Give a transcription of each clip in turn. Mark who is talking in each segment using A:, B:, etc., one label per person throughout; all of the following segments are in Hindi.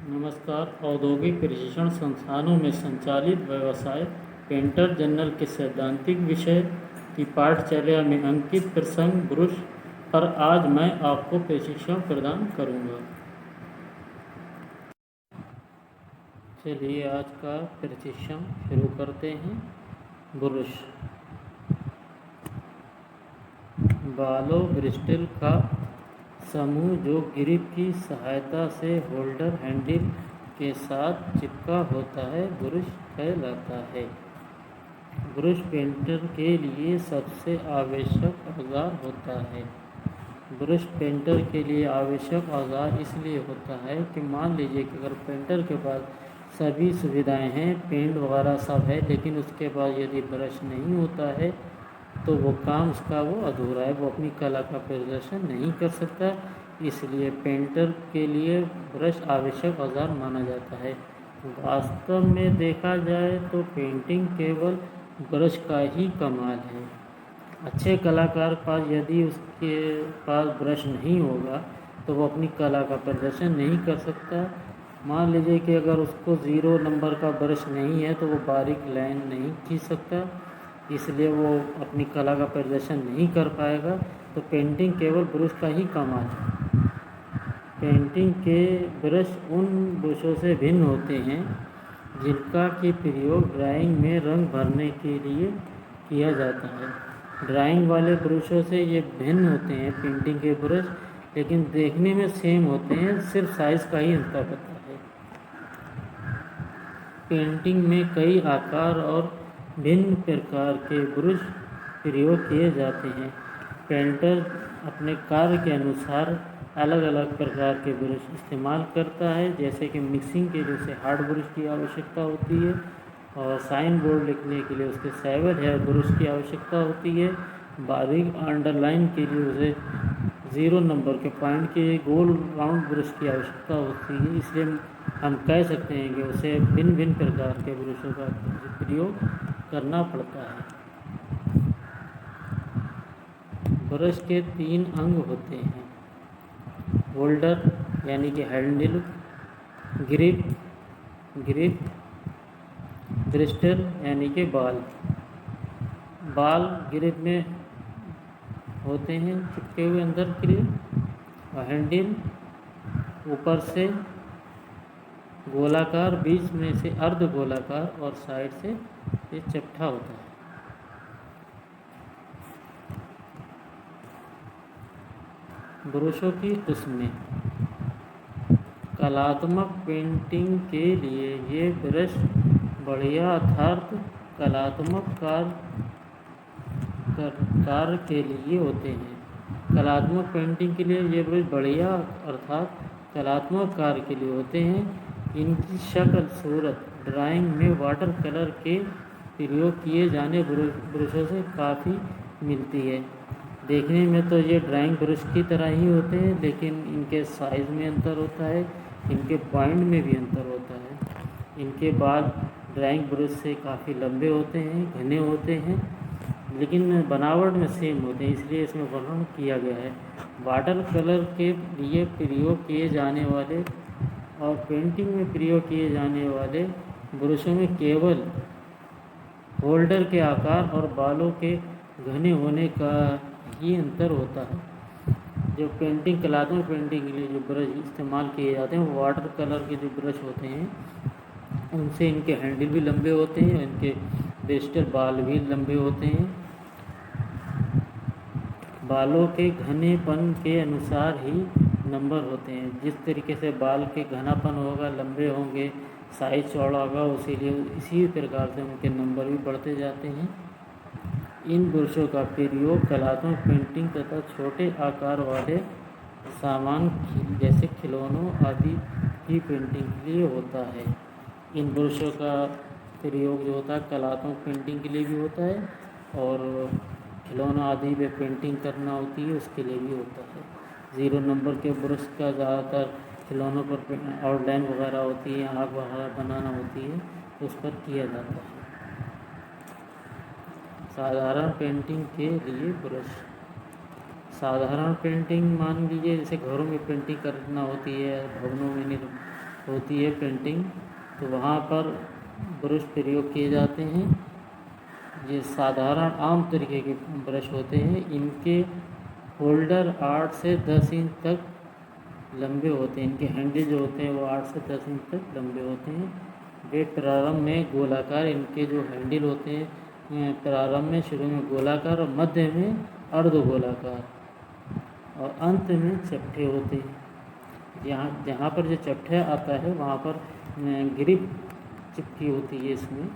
A: नमस्कार। औद्योगिक प्रशिक्षण संस्थानों में संचालित व्यवसाय पेंटर जर्नल के सैद्धांतिक विषय की पाठचर्या में अंकित प्रसंग ब्रुश पर आज मैं आपको प्रशिक्षण प्रदान करूंगा। चलिए आज का प्रशिक्षण शुरू करते हैं। ब्रुश बालों ब्रिस्टल का समूह जो ग्रिप की सहायता से होल्डर हैंडल के साथ चिपका होता है ब्रुश कहलाता है। ब्रुश पेंटर के लिए सबसे आवश्यक औजार होता है। ब्रश पेंटर के लिए आवश्यक औजार इसलिए होता है कि मान लीजिए कि अगर पेंटर के पास सभी सुविधाएं हैं, पेंट वगैरह सब है, लेकिन उसके पास यदि ब्रश नहीं होता है तो वो काम उसका वो अधूरा है, वो अपनी कला का प्रदर्शन नहीं कर सकता। इसलिए पेंटर के लिए ब्रश आवश्यक औजार माना जाता है। वास्तव में देखा जाए तो पेंटिंग केवल ब्रश का ही कमाल है। अच्छे कलाकार के पास यदि उसके पास ब्रश नहीं होगा तो वो अपनी कला का प्रदर्शन नहीं कर सकता। मान लीजिए कि अगर उसको 0 नंबर का ब्रश नहीं है तो वो बारीक लाइन नहीं खींच सकता, इसलिए वो अपनी कला का प्रदर्शन नहीं कर पाएगा। तो पेंटिंग केवल ब्रश का ही कमाल है। पेंटिंग के ब्रश उन ब्रशों से भिन्न होते हैं जिनका कि प्रयोग ड्राइंग में रंग भरने के लिए किया जाता है। ड्राइंग वाले ब्रशों से ये भिन्न होते हैं पेंटिंग के ब्रश, लेकिन देखने में सेम होते हैं, सिर्फ साइज़ का ही अंतर होता है। पेंटिंग में कई आकार और भिन्न प्रकार के ब्रश प्रयोग किए जाते हैं। पेंटर अपने कार्य के अनुसार अलग अलग प्रकार के ब्रश इस्तेमाल करता है, जैसे कि मिक्सिंग के लिए उसे हार्ड ब्रश की आवश्यकता होती है और साइन बोर्ड लिखने के लिए उसके सेवर हेयर ब्रश की आवश्यकता होती है। बारीक अंडरलाइन के लिए उसे 0 नंबर के पॉइंट के गोल राउंड ब्रश की आवश्यकता होती है। इसलिए हम कह सकते हैं कि उसे भिन्न भिन्न प्रकार के ब्रशों का प्रयोग करना पड़ता है। ब्रश के 3 अंग होते हैं: होल्डर यानी कि हैंडल, ग्रिप, ब्रिस्टल यानी कि बाल। बाल ग्रिप में होते हैं चिपके हुए अंदर के लिए, और हैंडल ऊपर से गोलाकार, बीच में से अर्ध गोलाकार और साइड से ये चपटा होता है। ब्रशों की किस्में। कलात्मक पेंटिंग के लिए ये ब्रश बढ़िया अर्थात कलात्मक कार्य के लिए होते हैं। कलात्मक पेंटिंग के लिए ये ब्रश बढ़िया अर्थात कलात्मक कार्य के लिए होते हैं। इनकी शक्ल सूरत ड्राइंग में वाटर कलर के प्रयोग किए जाने ब्रशों से काफ़ी मिलती है। देखने में तो ये ड्राइंग ब्रश की तरह ही होते हैं, लेकिन इनके साइज़ में अंतर होता है, इनके पॉइंट में भी अंतर होता है। इनके बाल ड्राइंग ब्रश से काफ़ी लंबे होते हैं, घने होते हैं, लेकिन बनावट में सेम होते हैं, इसलिए इसमें वर्णन किया गया है। वाटर कलर के लिए प्रयोग किए जाने वाले और पेंटिंग में प्रयोग किए जाने वाले ब्रशों में केवल होल्डर के आकार और बालों के घने होने का ही अंतर होता है। जो कलात्मक पेंटिंग के लिए जो ब्रश इस्तेमाल किए जाते हैं, वो वाटर कलर के जो ब्रश होते हैं उनसे इनके हैंडल भी लंबे होते हैं, इनके ब्रिस्टल बाल भी लंबे होते हैं। बालों के घनेपन के अनुसार ही नंबर होते हैं। जिस तरीके से बाल के घनापन होगा, लंबे होंगे, साइज चौड़ा होगा, इसी प्रकार से उनके नंबर भी बढ़ते जाते हैं। इन ब्रशों का प्रयोग कलात्मक पेंटिंग तथा छोटे आकार वाले सामान जैसे खिलौनों आदि की पेंटिंग के लिए होता है। इन ब्रशों का प्रयोग जो होता है कलात्मक पेंटिंग के लिए भी होता है और खिलौनों आदि पे पेंटिंग करना होती है उसके लिए भी होता है। 0 नंबर के ब्रश का ज़्यादातर खिलौनों पर आउटलाइन वगैरह होती है, आँख वगैरह बनाना होती है, उस पर किया जाता है। साधारण पेंटिंग के लिए ब्रश। साधारण पेंटिंग मान लीजिए जैसे घरों में पेंटिंग करना होती है, भवनों में होती है पेंटिंग, तो वहाँ पर ब्रश प्रयोग किए जाते हैं। ये साधारण आम तरीके के ब्रश होते हैं। इनके होल्डर 8 से 10 इंच तक लंबे होते हैं। इनके हैंडल जो होते हैं वो 8 से 10 इंच तक लंबे होते हैं। वे प्रारंभ में गोलाकार, इनके जो हैंडल होते हैं प्रारंभ में शुरू में गोलाकार और मध्य में अर्धगोलाकार और अंत में चपटे होते हैं। जहाँ पर जो चपटा आता है वहाँ पर ग्रिप चिपकी होती है इसमें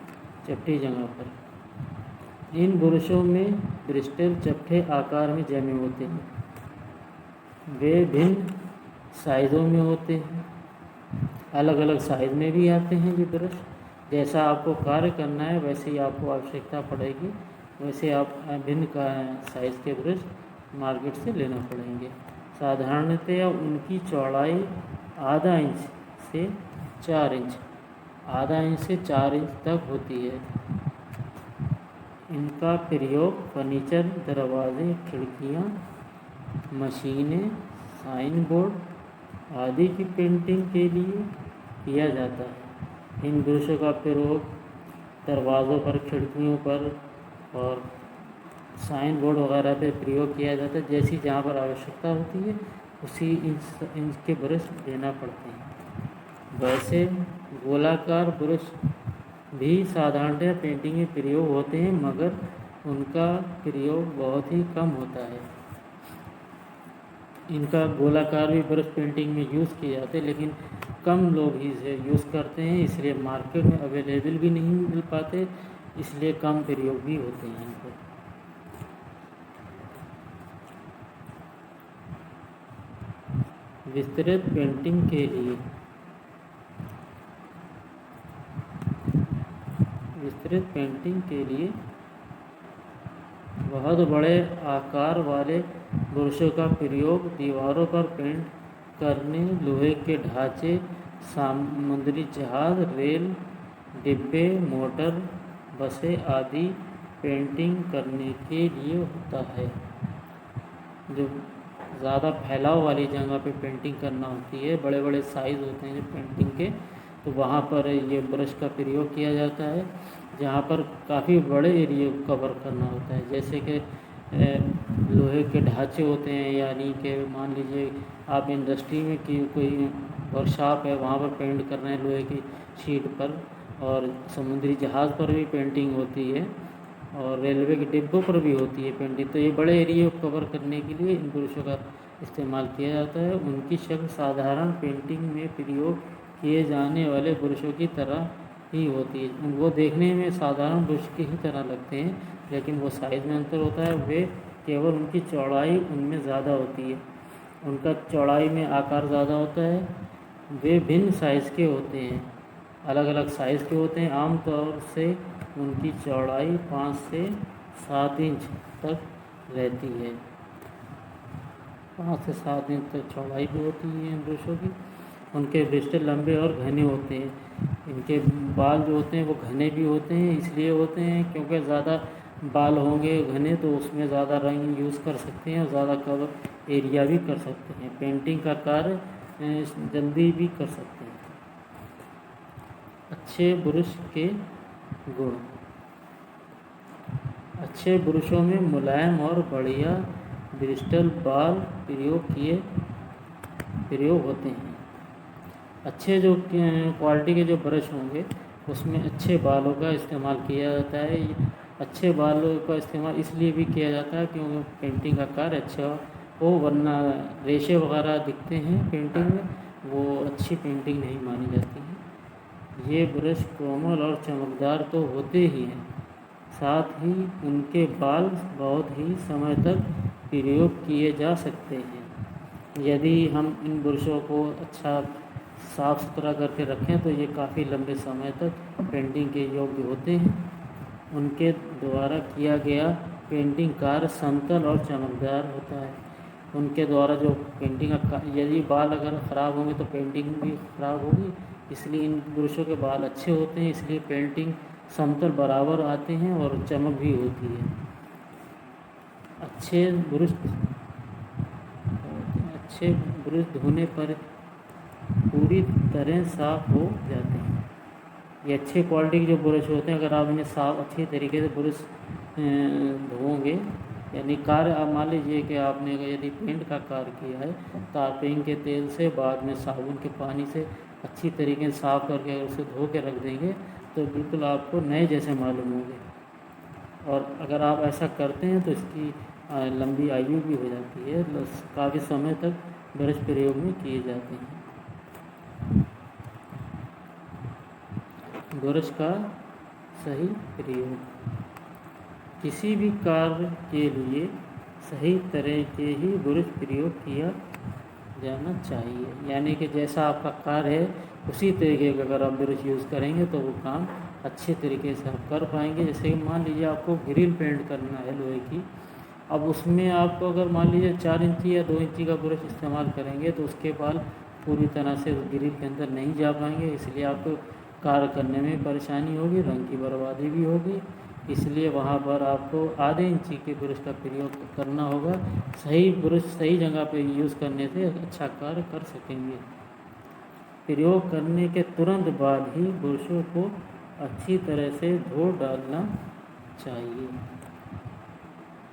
A: चपटी जगह पर। इन ब्रशों में ब्रिस्टल चपटे आकार में जमे होते हैं। वे भिन्न साइज़ों में होते हैं, अलग अलग साइज़ में भी आते हैं ये ब्रश। जैसा आपको कार्य करना है वैसे ही आपको आवश्यकता पड़ेगी, वैसे आप भिन्न का साइज़ के ब्रश मार्केट से लेना पड़ेंगे। साधारणतया उनकी चौड़ाई आधा इंच से 4 इंच तक होती है। इनका प्रयोग फर्नीचर, दरवाजे, खिड़कियाँ, मशीनें, साइन बोर्ड आदि की पेंटिंग के लिए किया जाता है। इन ब्रशों का प्रयोग दरवाज़ों पर, खिड़कियों पर और साइन बोर्ड वगैरह पे प्रयोग किया जाता है। जैसी जहाँ पर आवश्यकता होती है उसी इंच के ब्रश लेना पड़ते हैं। वैसे गोलाकार ब्रश भी साधारणतः पेंटिंग में प्रयोग होते हैं, मगर उनका प्रयोग बहुत ही कम होता है। इनका गोलाकार भी ब्रश पेंटिंग में यूज़ किए जाते हैं, लेकिन कम लोग ही इसे यूज़ करते हैं, इसलिए मार्केट में अवेलेबल भी नहीं मिल पाते, इसलिए कम प्रयोग भी होते हैं इनको। विस्तृत पेंटिंग के लिए बहुत बड़े आकार वाले ब्रशों का प्रयोग दीवारों पर पेंट करने, लोहे के ढांचे, समुद्री जहाज, रेल डिब्बे, मोटर, बसें आदि पेंटिंग करने के लिए होता है। जो ज़्यादा फैलाव वाली जगह पे पेंटिंग करना होती है, बड़े बड़े साइज़ होते हैं जो पेंटिंग के, तो वहाँ पर ये ब्रश का प्रयोग किया जाता है। जहाँ पर काफ़ी बड़े एरिया को कवर करना होता है, जैसे कि लोहे के ढांचे होते हैं, यानी कि मान लीजिए आप इंडस्ट्री में की कोई वर्कशॉप है, वहाँ पर पेंट कर रहे हैं लोहे की शीट पर, और समुद्री जहाज़ पर भी पेंटिंग होती है और रेलवे के डिब्बों पर भी होती है पेंटिंग। तो ये बड़े एरिया को कवर करने के लिए इन ब्रशों का इस्तेमाल किया जाता है। उनकी शक्ल साधारण पेंटिंग में प्रयोग किए जाने वाले ब्रशों की तरह ही होती है। वो देखने में साधारण ब्रश की ही तरह लगते हैं, लेकिन वो साइज़ में अंतर होता है। वे केवल उनकी चौड़ाई उनमें ज़्यादा होती है, उनका चौड़ाई में आकार ज़्यादा होता है। वे भिन्न साइज़ के होते हैं, अलग अलग साइज़ के होते हैं। आमतौर से उनकी चौड़ाई 5 से 7 इंच तक रहती है। 5 से 7 इंच तक चौड़ाई भी होती है इन ब्रशों की। उनके ब्रिस्टल लंबे और घने होते हैं। इनके बाल जो होते हैं वो घने भी होते हैं, इसलिए होते हैं क्योंकि ज़्यादा बाल होंगे घने तो उसमें ज़्यादा रंग यूज़ कर सकते हैं और ज़्यादा कवर एरिया भी कर सकते हैं, पेंटिंग का कार्य जल्दी भी कर सकते हैं। अच्छे ब्रश के गुण। अच्छे ब्रशों में मुलायम और बढ़िया ब्रिस्टल बाल प्रयोग होते हैं। अच्छे जो क्वालिटी के जो ब्रश होंगे उसमें अच्छे बालों का इस्तेमाल किया जाता है। अच्छे बालों का इस्तेमाल इसलिए भी किया जाता है क्योंकि पेंटिंग का कार्य अच्छा हो, वरना रेशे वगैरह दिखते हैं पेंटिंग में, वो अच्छी पेंटिंग नहीं मानी जाती है। ये ब्रश कोमल और चमकदार तो होते ही हैं, साथ ही उनके बाल बहुत ही समय तक प्रयोग किए जा सकते हैं। यदि हम इन ब्रशों को अच्छा साफ़ सुथरा करके रखें तो ये काफ़ी लंबे समय तक पेंटिंग के योग्य होते हैं। उनके द्वारा किया गया पेंटिंग कार्य समतल और चमकदार होता है। उनके द्वारा जो पेंटिंग का, यदि बाल अगर ख़राब होंगे तो पेंटिंग भी ख़राब होगी, इसलिए इन ब्रशों के बाल अच्छे होते हैं, इसलिए पेंटिंग समतल बराबर आते हैं और चमक भी होती है। अच्छे ब्रश धोने पर पूरी तरह साफ हो जाते हैं। ये अच्छे क्वालिटी के जो ब्रश होते हैं, अगर आप इन्हें साफ अच्छी तरीके से ब्रश धोओगे, यानी कार्य आप मान लीजिए कि आपने अगर यदि पेंट का कार्य किया है, तारपीन के तेल से बाद में साबुन के पानी से अच्छी तरीके से साफ़ करके अगर उसे धो के रख देंगे तो बिल्कुल आपको नए जैसे मालूम होंगे। और अगर आप ऐसा करते हैं तो इसकी लंबी आयु भी हो जाती है, काफ़ी समय तक ब्रश प्रयोग में किए जाते हैं। ब्रश का सही प्रयोग, किसी भी कार्य के लिए सही तरह के ही ब्रश प्रयोग किया जाना चाहिए। यानी कि जैसा आपका कार्य है उसी तरीके का अगर आप ब्रश यूज़ करेंगे तो वो काम अच्छे तरीके से आप कर पाएंगे। जैसे कि मान लीजिए आपको ग्रिल पेंट करना है लोहे की, अब उसमें आपको अगर मान लीजिए 4 इंची या 2 इंची का ब्रश इस्तेमाल करेंगे तो उसके बाल पूरी तरह से ग्रिल के अंदर नहीं जा पाएंगे, इसलिए आपको कार्य करने में परेशानी होगी, रंग की बर्बादी भी होगी। इसलिए वहाँ पर आपको आधे इंची के ब्रश का प्रयोग करना होगा। सही ब्रश सही जगह पे यूज़ करने से अच्छा कार्य कर सकेंगे। प्रयोग करने के तुरंत बाद ही ब्रशों को अच्छी तरह से धो डालना चाहिए।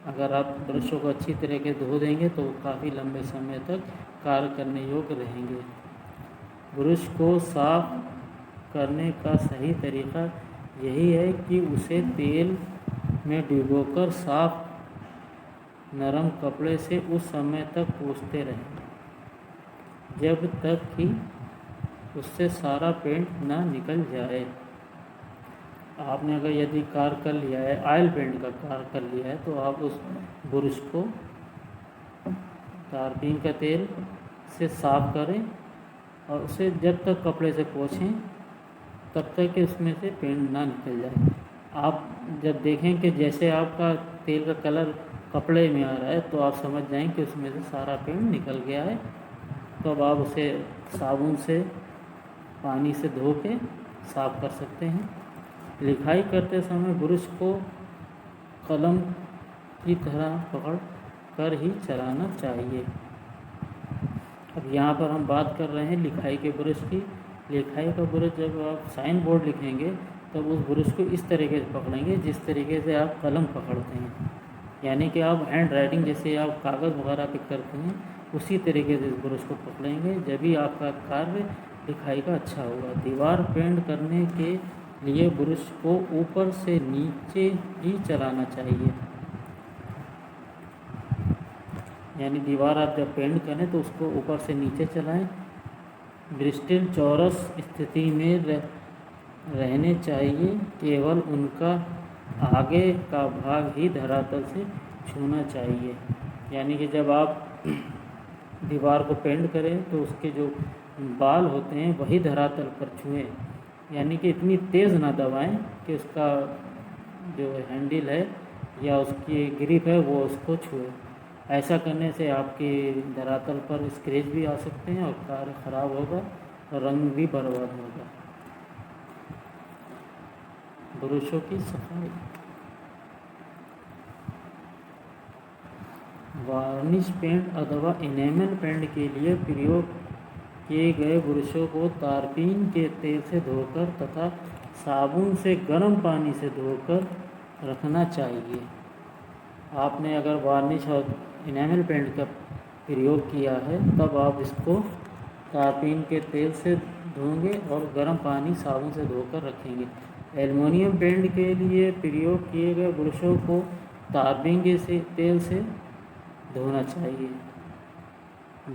A: अगर आप ब्रशों को अच्छी तरह के धो देंगे तो काफ़ी लंबे समय तक कार्य करने योग्य रहेंगे। ब्रश को साफ करने का सही तरीका यही है कि उसे तेल में डुबोकर साफ नरम कपड़े से उस समय तक पोंछते रहें जब तक कि उससे सारा पेंट ना निकल जाए। आपने अगर यदि कार्य कर लिया है, ऑयल पेंट का कार्य कर लिया है, तो आप उस ब्रश को तारपीन का तेल से साफ करें और उसे जब तक कपड़े से पोंछें तब तक कि उसमें से पेंट ना निकल जाए। आप जब देखें कि जैसे आपका तेल का कलर कपड़े में आ रहा है तो आप समझ जाएं कि उसमें से सारा पेंट निकल गया है। तो अब आप उसे साबुन से पानी से धो के साफ कर सकते हैं। लिखाई करते समय ब्रश को कलम की तरह पकड़ कर ही चलाना चाहिए। अब यहाँ पर हम बात कर रहे हैं लिखाई के ब्रश की। लिखाई का ब्रश जब आप साइन बोर्ड लिखेंगे तब उस ब्रश को इस तरीके से पकड़ेंगे जिस तरीके से आप कलम पकड़ते हैं, यानी कि आप हैंड राइटिंग जैसे आप कागज़ वगैरह पे करते हैं उसी तरीके से इस ब्रश को पकड़ेंगे, जब भी आपका कार्य लिखाई का अच्छा होगा। दीवार पेंट करने के लिए ब्रश को ऊपर से नीचे ही चलाना चाहिए, यानी दीवार आप जब पेंट करें तो उसको ऊपर से नीचे चलाएं। ब्रिस्टल चौरस स्थिति में रहने चाहिए, केवल उनका आगे का भाग ही धरातल से छूना चाहिए। यानी कि जब आप दीवार को पेंट करें तो उसके जो बाल होते हैं वही धरातल पर छुएं, यानी कि इतनी तेज़ ना दबाएं कि उसका जो हैंडल है या उसकी ग्रिप है वो उसको छुए। ऐसा करने से आपके धरातल पर स्क्रैच भी आ सकते हैं और कार्य ख़राब होगा और रंग भी बर्बाद होगा। ब्रशों की सफाई, वार्निश पेंट अथवा इनेमल पेंट के लिए प्रयोग किए गए ब्रशों को तारपीन के तेल से धोकर तथा साबुन से गर्म पानी से धोकर रखना चाहिए। आपने अगर वार्निश और इनेमल पेंट का प्रयोग किया है तब आप इसको तारपीन के तेल से धोएंगे और गर्म पानी साबुन से धोकर रखेंगे। एल्युमिनियम पेंट के लिए प्रयोग किए गए ब्रशों को तारपीन के तेल से धोना चाहिए।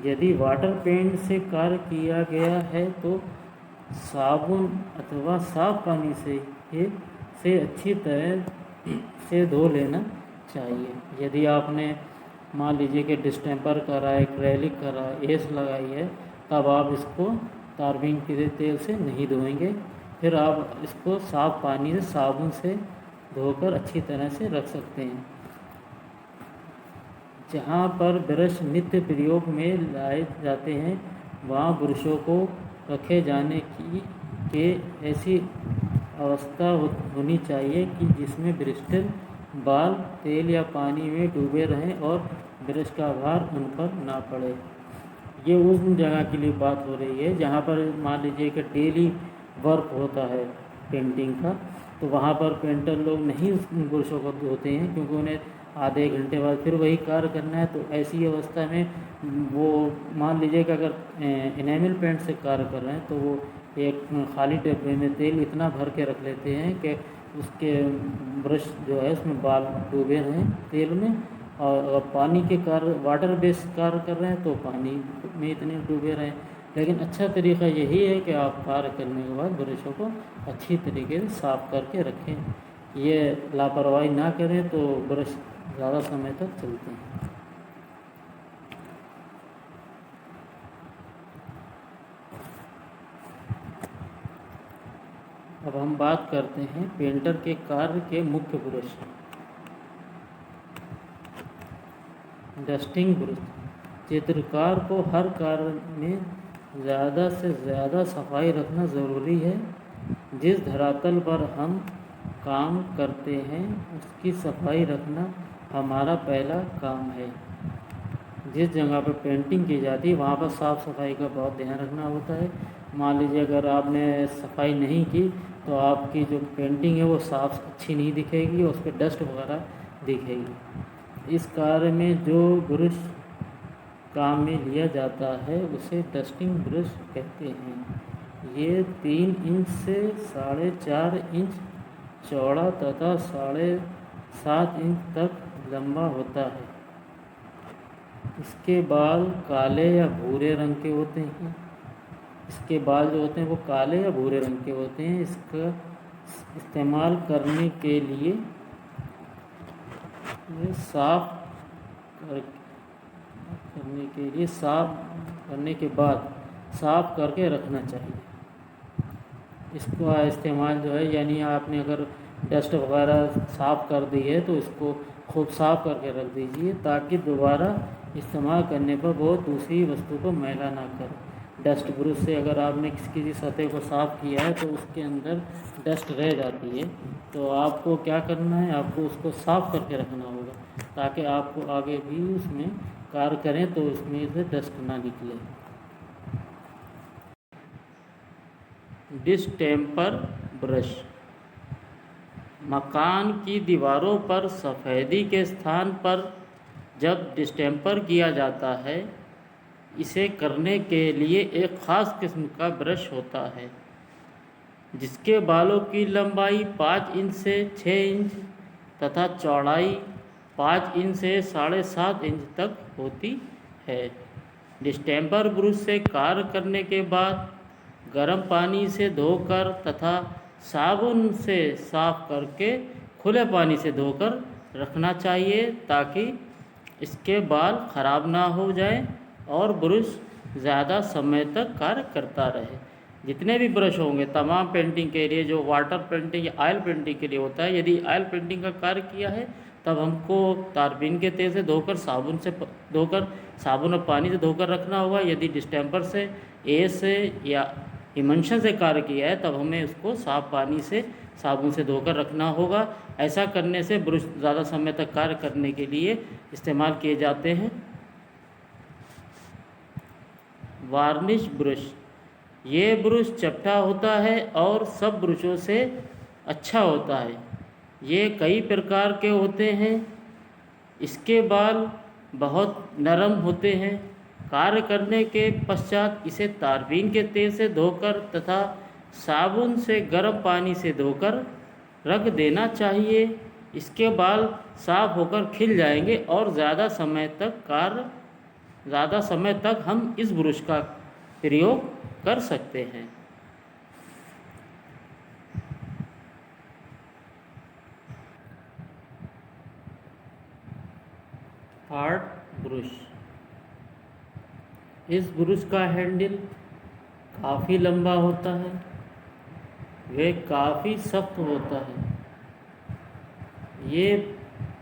A: यदि वाटर पेंट से कार्य किया गया है तो साबुन अथवा साफ पानी से अच्छी तरह से धो लेना चाहिए। यदि आपने मान लीजिए कि डिस्टेंपर करा है, एक्रेलिक करा है, एस लगाई है, तब आप इसको तारपीन के तेल से नहीं धोएंगे, फिर आप इसको साफ पानी से साबुन से धोकर अच्छी तरह से रख सकते हैं। जहाँ पर ब्रश नित्य प्रयोग में लाए जाते हैं वहाँ ब्रशों को रखे जाने के ऐसी अवस्था होनी चाहिए कि जिसमें ब्रिस्टल बाल तेल या पानी में डूबे रहें और ब्रश का भार उन पर ना पड़े। ये उस जगह के लिए बात हो रही है जहाँ पर मान लीजिए कि डेली वर्क होता है पेंटिंग का, तो वहाँ पर पेंटर लोग नहीं उस ब्रशों को धोते हैं, क्योंकि उन्हें आधे घंटे बाद फिर वही कार्य करना है। तो ऐसी अवस्था में वो मान लीजिए कि अगर इनेमल पेंट से कार्य कर रहे हैं तो वो एक खाली डब्बे में तेल इतना भर के रख लेते हैं कि उसके ब्रश जो है उसमें बाल डूबे रहें तेल में, और अगर पानी के कार्य वाटर बेस्ड कार्य कर रहे हैं तो पानी में इतने डूबे रहें। लेकिन अच्छा तरीका यही है कि आप कार्य करने के बाद ब्रशों को अच्छी तरीके से साफ करके रखें। ये लापरवाही ना करें तो ब्रश ज़्यादा समय तक चलते हैं। अब हम बात करते हैं पेंटर के कार्य के मुख्य ब्रश। Dusting brush. चित्रकार को हर कार्य में ज़्यादा से ज़्यादा सफाई रखना ज़रूरी है। जिस धरातल पर हम काम करते हैं उसकी सफाई रखना हमारा पहला काम है। जिस जगह पर पेंटिंग की जाती है वहाँ पर साफ़ सफाई का बहुत ध्यान रखना होता है। मान लीजिए अगर आपने सफाई नहीं की तो आपकी जो पेंटिंग है वो साफ़ अच्छी नहीं दिखेगी, उस पर डस्ट वगैरह दिखेगी। इस कार्य में जो ब्रश काम में लिया जाता है उसे डस्टिंग ब्रश कहते हैं। ये 3 इंच से 4.5 इंच चौड़ा तथा 7.5 इंच तक लंबा होता है। इसके बाल काले या भूरे रंग के होते हैं। इसके बाल जो होते हैं वो काले या भूरे रंग के होते हैं। इसका इस्तेमाल करने के लिए ये साफ करने के बाद साफ करके रखना चाहिए। इसका इस्तेमाल जो है यानी आपने अगर डस्ट वगैरह साफ़ कर दी है तो इसको खूब साफ़ करके रख दीजिए ताकि दोबारा इस्तेमाल करने पर वो दूसरी वस्तु को मैला ना करे। डस्ट ब्रश से अगर आपने किसी सतह को साफ़ किया है तो उसके अंदर डस्ट रह जाती है, तो आपको क्या करना है, आपको उसको साफ़ करके रखना होगा ताकि आपको आगे भी उसमें कार्य करें तो उसमें से डस्ट ना निकले। Distemper brush. मकान की दीवारों पर सफ़ेदी के स्थान पर जब डिस्टेम्पर किया जाता है, इसे करने के लिए एक ख़ास किस्म का ब्रश होता है जिसके बालों की लंबाई 5 इंच से 6 इंच तथा चौड़ाई 5 इंच से 7.5 इंच तक होती है। डिस्टेम्पर ब्रश से कार्य करने के बाद गर्म पानी से धोकर तथा साबुन से साफ करके खुले पानी से धोकर रखना चाहिए ताकि इसके बाल ख़राब ना हो जाए और ब्रश ज़्यादा समय तक कार्य करता रहे। जितने भी ब्रश होंगे तमाम पेंटिंग के लिए, जो वाटर पेंटिंग या ऑयल पेंटिंग के लिए होता है, यदि ऑयल पेंटिंग का कार्य किया है तब हमको तारबीन के तेल से धोकर साबुन और पानी से धोकर रखना होगा। यदि डिस्टेम्पर से से या इमल्शन से कार्य किया है तब हमें उसको साफ पानी से साबुन से धोकर रखना होगा। ऐसा करने से ब्रश ज़्यादा समय तक कार्य करने के लिए इस्तेमाल किए जाते हैं। Varnish brush. ये ब्रश चपटा होता है और सब ब्रशों से अच्छा होता है। ये कई प्रकार के होते हैं। इसके बाल बहुत नरम होते हैं। कार्य करने के पश्चात इसे तारबीन के तेल से धोकर तथा साबुन से गर्म पानी से धोकर रख देना चाहिए। इसके बाल साफ होकर खिल जाएंगे और ज़्यादा समय तक हम इस ब्रश का प्रयोग कर सकते हैं। Art brush. इस ब्रश का हैंडल काफ़ी लंबा होता है, वह काफ़ी सख्त होता है। ये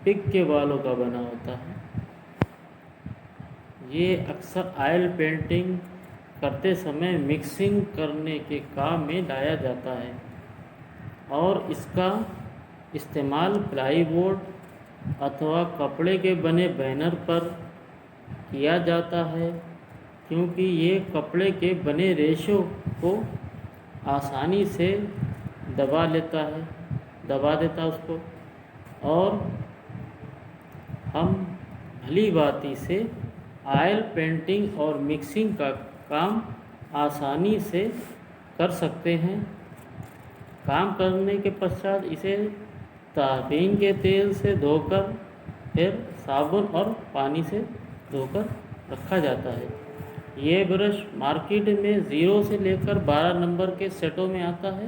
A: पिग के बालों का बना होता है। ये अक्सर ऑयल पेंटिंग करते समय मिक्सिंग करने के काम में लाया जाता है और इसका इस्तेमाल प्लाईवुड अथवा कपड़े के बने बैनर पर किया जाता है। क्योंकि ये कपड़े के बने रेशों को आसानी से दबा देता उसको, और हम भली भांति से ऑयल पेंटिंग और मिक्सिंग का काम आसानी से कर सकते हैं। काम करने के पश्चात इसे तारपीन के तेल से धोकर फिर साबुन और पानी से धोकर रखा जाता है। ये ब्रश मार्केट में 0 से लेकर 12 नंबर के सेटों में आता है।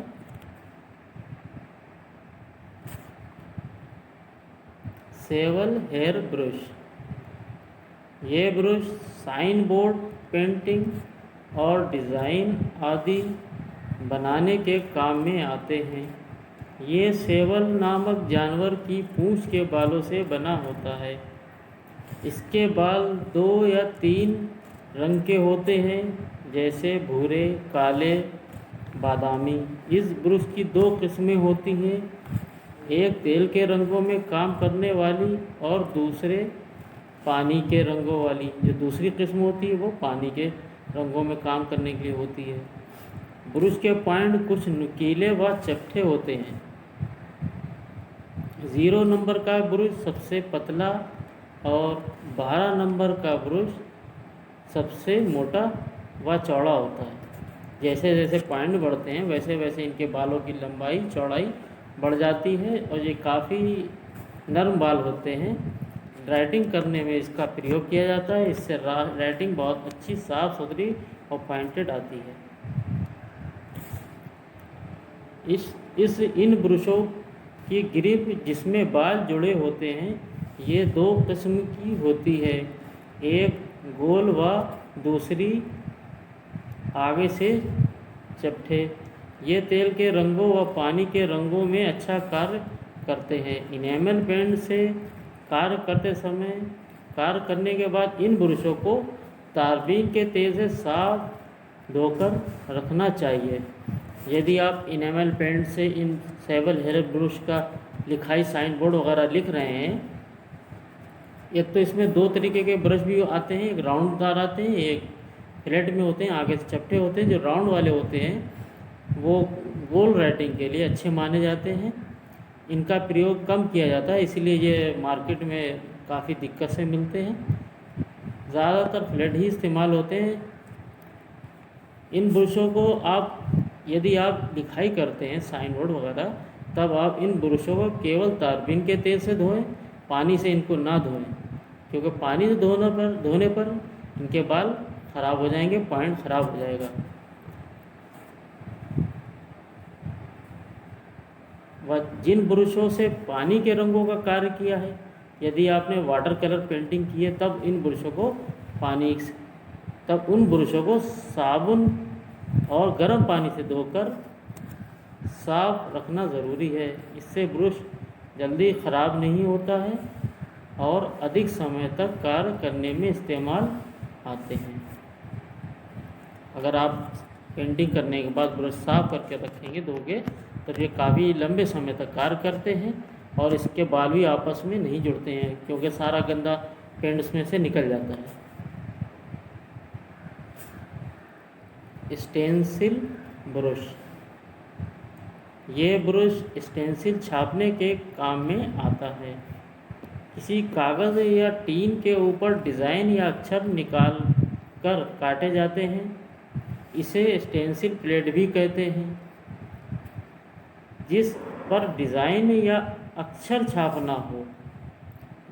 A: सेवल हेयर ब्रश, ये ब्रश साइन बोर्ड, पेंटिंग और डिज़ाइन आदि बनाने के काम में आते हैं। ये सेवल नामक जानवर की पूंछ के बालों से बना होता है। इसके बाल 2 या 3 रंग के होते हैं, जैसे भूरे, काले, बादामी। इस ब्रश की 2 किस्में होती हैं, एक तेल के रंगों में काम करने वाली और दूसरे पानी के रंगों वाली। जो दूसरी किस्म होती है वो पानी के रंगों में काम करने के लिए होती है। ब्रश के पॉइंट कुछ नुकीले व चपटे होते हैं। 0 नंबर का ब्रश सबसे पतला और 12 नंबर का ब्रश सबसे मोटा व चौड़ा होता है। जैसे जैसे पॉइंट बढ़ते हैं वैसे वैसे इनके बालों की लंबाई चौड़ाई बढ़ जाती है और ये काफ़ी नरम बाल होते हैं। राइटिंग करने में इसका प्रयोग किया जाता है। इससे राइटिंग बहुत अच्छी, साफ सुथरी और पॉइंटेड आती है। इन ब्रशों की ग्रिप जिसमें बाल जुड़े होते हैं ये 2 किस्म की होती है, एक गोल व दूसरी आगे से चपटे। ये तेल के रंगों व पानी के रंगों में अच्छा कार्य करते हैं। इनेमल पेंट से कार्य करने के बाद इन ब्रशों को तारबीन के तेल से साफ धोकर रखना चाहिए। यदि आप इनेमल पेंट से इन सेवल हेयर ब्रश का लिखाई साइन बोर्ड वगैरह लिख रहे हैं, एक तो इसमें 2 तरीके के ब्रश भी आते हैं, एक राउंडदार आते हैं, एक फ्लैट में होते हैं, आगे से चपटे होते हैं। जो राउंड वाले होते हैं वो गोल राइटिंग के लिए अच्छे माने जाते हैं। इनका प्रयोग कम किया जाता है, इसलिए ये मार्केट में काफ़ी दिक्कत से मिलते हैं। ज़्यादातर फ्लैट ही इस्तेमाल होते हैं। इन ब्रशों को यदि आप लिखाई करते हैं साइन बोर्ड वगैरह, तब आप इन ब्रशों को केवल तारबीन के तेल से धोएं, पानी से इनको ना धोएं, क्योंकि पानी से धोने पर इनके बाल ख़राब हो जाएंगे, पॉइंट ख़राब हो जाएगा। वह जिन ब्रशों से पानी के रंगों का कार्य किया है, यदि आपने वाटर कलर पेंटिंग की है तब उन ब्रशों को साबुन और गर्म पानी से धोकर साफ रखना ज़रूरी है। इससे ब्रश जल्दी ख़राब नहीं होता है और अधिक समय तक कार्य करने में इस्तेमाल आते हैं। अगर आप पेंटिंग करने के बाद ब्रश साफ करके रखेंगे, धोगे, तो ये काफ़ी लंबे समय तक कार्य करते हैं और इसके बाल भी आपस में नहीं जुड़ते हैं, क्योंकि सारा गंदा पेंट इसमें से निकल जाता है। स्टेंसिल ब्रश, ये ब्रश स्टेंसिल छापने के काम में आता है। किसी कागज़ या टीन के ऊपर डिज़ाइन या अक्षर निकाल कर काटे जाते हैं, इसे स्टेंसिल प्लेट भी कहते हैं। जिस पर डिज़ाइन या अक्षर छापना हो,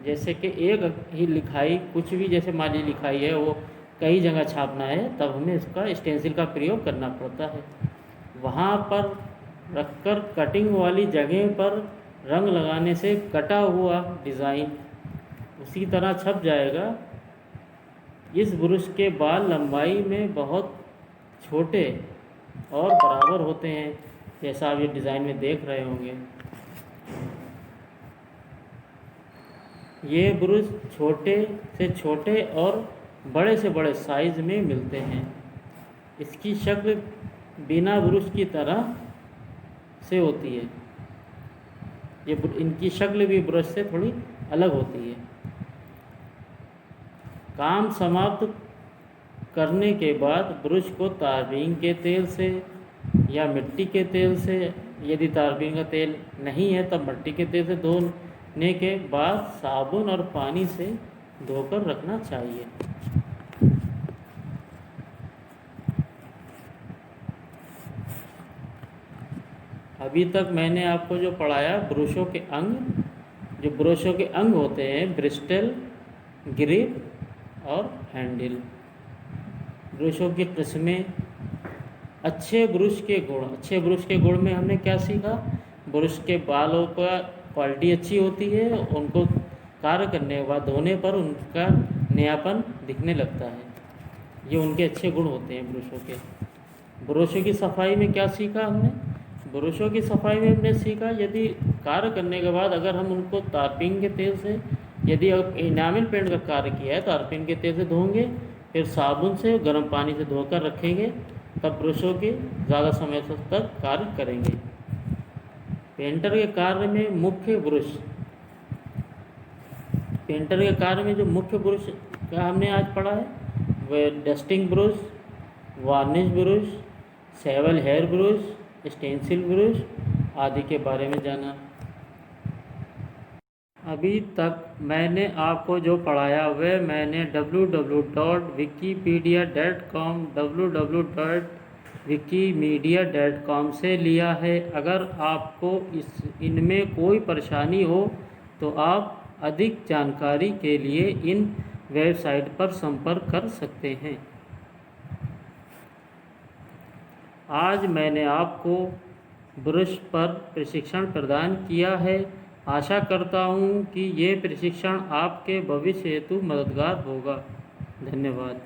A: जैसे कि एक ही लिखाई, कुछ भी, जैसे माली लिखाई है वो कई जगह छापना है, तब हमें इसका स्टेंसिल का प्रयोग करना पड़ता है। वहाँ पर रखकर कटिंग वाली जगह पर रंग लगाने से कटा हुआ डिज़ाइन उसी तरह छप जाएगा। इस ब्रश के बाल लंबाई में बहुत छोटे और बराबर होते हैं, जैसा आप ये डिज़ाइन में देख रहे होंगे। ये ब्रश छोटे से छोटे और बड़े से बड़े साइज़ में मिलते हैं। इसकी शक्ल बिना ब्रश की तरह से होती है। इनकी शक्ल भी ब्रश से थोड़ी अलग होती है। काम समाप्त करने के बाद ब्रश को तारबीन के तेल से या मिट्टी के तेल से, यदि तारबीन का तेल नहीं है तब मिट्टी के तेल से धोने के बाद साबुन और पानी से धोकर रखना चाहिए। अभी तक मैंने आपको जो पढ़ाया ब्रशों के अंग, जो ब्रशों के अंग होते हैं ब्रिस्टल, ग्रिप और हैंडल। ब्रशों की किस्में, अच्छे ब्रश के गुण। अच्छे ब्रश के गुण में हमने क्या सीखा? ब्रश के बालों का क्वालिटी अच्छी होती है, उनको कार्य करने के बाद धोने पर उनका नयापन दिखने लगता है। ये उनके अच्छे गुण होते हैं ब्रशों के। ब्रशों की सफाई में क्या सीखा हमने? ब्रशों की सफाई में हमने सीखा यदि कार्य करने के बाद अगर हम उनको तारपीन के तेल से, यदि इनामिल पेंट का कार्य किया है तारपीन के तेल से धोएंगे, फिर साबुन से गर्म पानी से धोकर रखेंगे, तब ब्रशों के ज़्यादा समय तक कार्य करेंगे। पेंटर के कार्य में मुख्य ब्रश, पेंटर के कार्य में जो मुख्य ब्रश का हमने आज पढ़ा है वह dusting brush, varnish brush, sable hair brush, stencil brush आदि के बारे में जाना। अभी तक मैंने आपको जो पढ़ाया वह मैंने www.wikipedia.com www.wikimedia.com से लिया है। अगर आपको इनमें कोई परेशानी हो तो आप अधिक जानकारी के लिए इन वेबसाइट पर संपर्क कर सकते हैं। आज मैंने आपको ब्रश पर प्रशिक्षण प्रदान किया है। आशा करता हूँ कि ये प्रशिक्षण आपके भविष्य हेतु मददगार होगा। धन्यवाद।